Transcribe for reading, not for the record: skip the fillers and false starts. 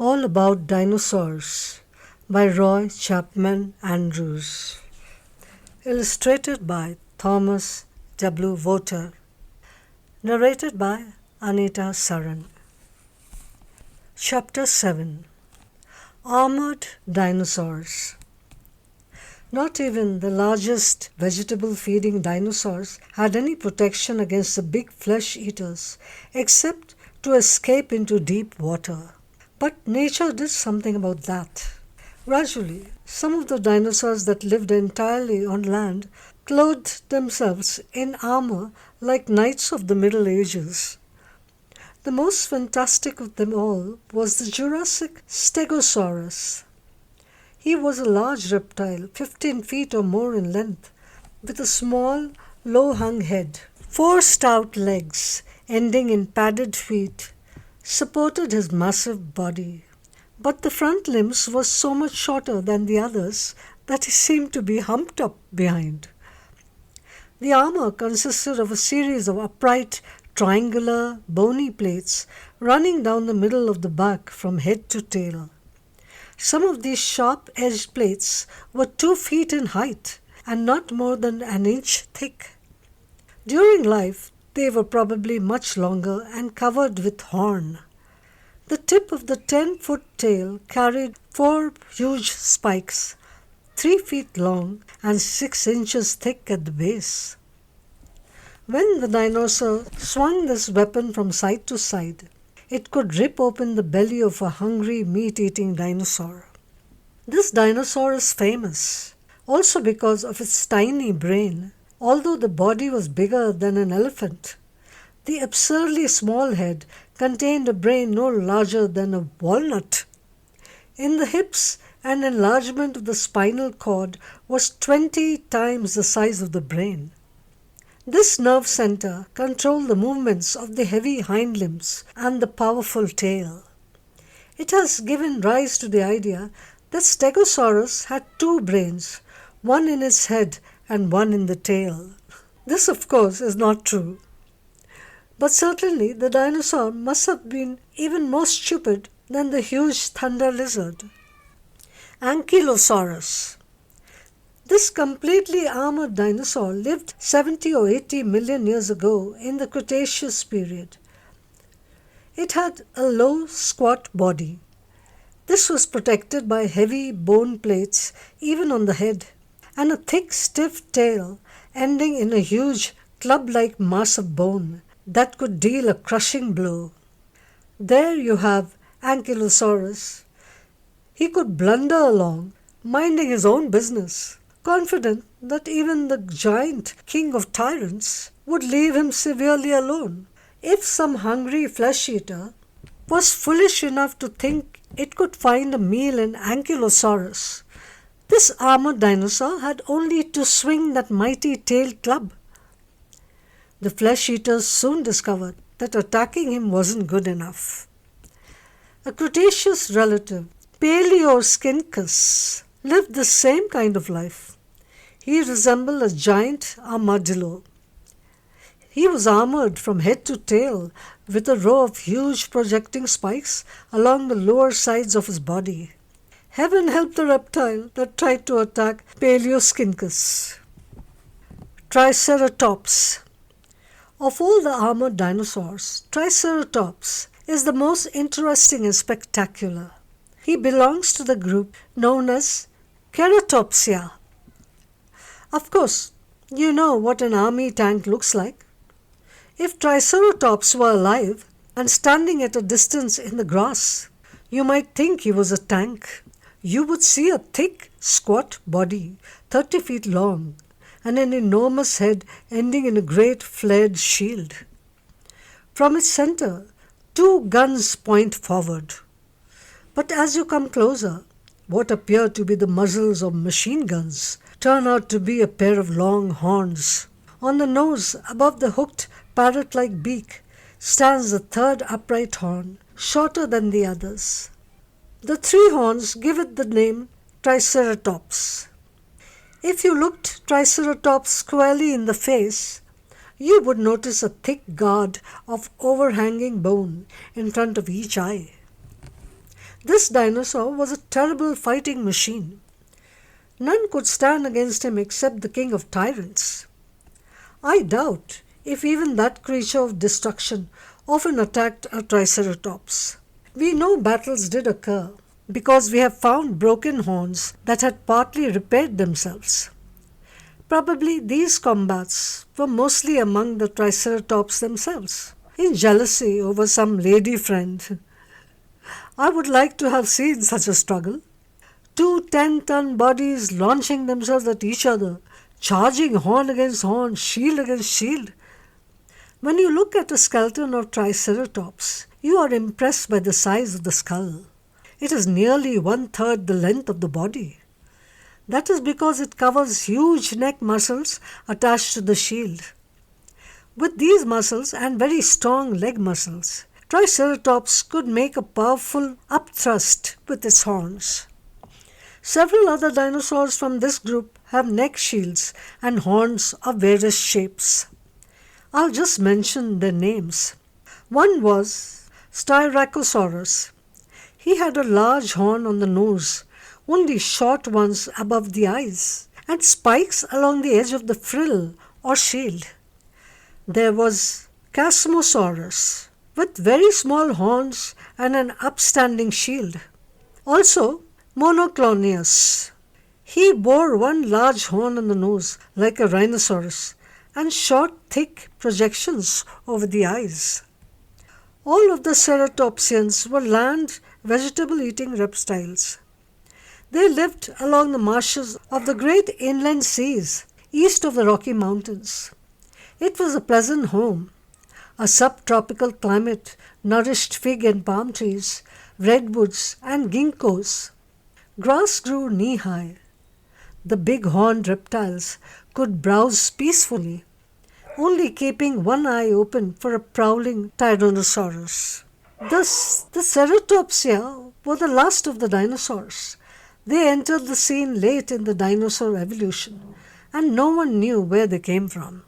All About Dinosaurs by Roy Chapman Andrews. Illustrated by Thomas W. Voter. Narrated by Anita Saran. Chapter 7. Armored Dinosaurs. Not even the largest vegetable-feeding dinosaurs had any protection against the big flesh-eaters, except to escape into deep water. But nature did something about that. Gradually, some of the dinosaurs that lived entirely on land clothed themselves in armor like knights of the Middle Ages. The most fantastic of them all was the Jurassic Stegosaurus. He was a large reptile, 15 feet or more in length, with a small, low-hung head. 4 stout legs, ending in padded feet, supported his massive body. But the front limbs were so much shorter than the others that he seemed to be humped up behind. The armor consisted of a series of upright, triangular, bony plates running down the middle of the back from head to tail. Some of these sharp-edged plates were 2 feet in height and not more than an inch thick. During life, they were probably much longer and covered with horn. The tip of the 10-foot tail carried 4 huge spikes, 3 feet long and 6 inches thick at the base. When the dinosaur swung this weapon from side to side, it could rip open the belly of a hungry meat-eating dinosaur. This dinosaur is famous, also because of its tiny brain. Although the body was bigger than an elephant, the absurdly small head contained a brain no larger than a walnut. In the hips, an enlargement of the spinal cord was 20 times the size of the brain. This nerve center controlled the movements of the heavy hind limbs and the powerful tail. It has given rise to the idea that Stegosaurus had 2 brains, one in its head and one in the tail. This, of course, is not true. But certainly the dinosaur must have been even more stupid than the huge thunder lizard. Ankylosaurus. This completely armored dinosaur lived 70 or 80 million years ago in the Cretaceous period. It had a low, squat body. This was protected by heavy bone plates even on the head, and a thick, stiff tail ending in a huge, club-like mass of bone that could deal a crushing blow. There you have Ankylosaurus. He could blunder along, minding his own business, confident that even the giant king of tyrants would leave him severely alone. If some hungry flesh-eater was foolish enough to think it could find a meal in Ankylosaurus, this armored dinosaur had only to swing that mighty tailed club. The flesh-eaters soon discovered that attacking him wasn't good enough. A Cretaceous relative, Paleoscincus, lived the same kind of life. He resembled a giant armadillo. He was armored from head to tail with a row of huge projecting spikes along the lower sides of his body. Heaven help the reptile that tried to attack Paleoscincus. Triceratops. Of all the armored dinosaurs, Triceratops is the most interesting and spectacular. He belongs to the group known as Ceratopsia. Of course, you know what an army tank looks like. If Triceratops were alive and standing at a distance in the grass, you might think he was a tank. You would see a thick, squat body, 30 feet long, and an enormous head ending in a great flared shield. From its center, 2 guns point forward. But as you come closer, what appear to be the muzzles of machine guns turn out to be a pair of long horns. On the nose, above the hooked parrot-like beak, stands the 3rd upright horn, shorter than the others. The 3 horns give it the name Triceratops. If you looked Triceratops squarely in the face, you would notice a thick guard of overhanging bone in front of each eye. This dinosaur was a terrible fighting machine. None could stand against him except the king of tyrants. I doubt if even that creature of destruction often attacked a triceratops. We know battles did occur because we have found broken horns that had partly repaired themselves. Probably these combats were mostly among the triceratops themselves, in jealousy over some lady friend. I would like to have seen such a struggle. Two 10-ton bodies launching themselves at each other, charging horn against horn, shield against shield. When you look at a skeleton of Triceratops, you are impressed by the size of the skull. It is nearly 1/3 the length of the body. That is because it covers huge neck muscles attached to the shield. With these muscles and very strong leg muscles, Triceratops could make a powerful upthrust with its horns. Several other dinosaurs from this group have neck shields and horns of various shapes. I'll just mention their names. One was Styracosaurus. He had a large horn on the nose, only short ones above the eyes, and spikes along the edge of the frill or shield. There was Chasmosaurus, with very small horns and an upstanding shield. Also, Monoclonius. He bore one large horn on the nose, like a rhinoceros, and short, thick projections over the eyes. All of the ceratopsians were land, vegetable-eating reptiles. They lived along the marshes of the great inland seas east of the Rocky Mountains. It was a pleasant home. A subtropical climate nourished fig and palm trees, redwoods and ginkgos. Grass grew knee-high. The big-horned reptiles could browse peacefully, only keeping one eye open for a prowling Tyrannosaurus. Thus, the Ceratopsia were the last of the dinosaurs. They entered the scene late in the dinosaur evolution, and no one knew where they came from.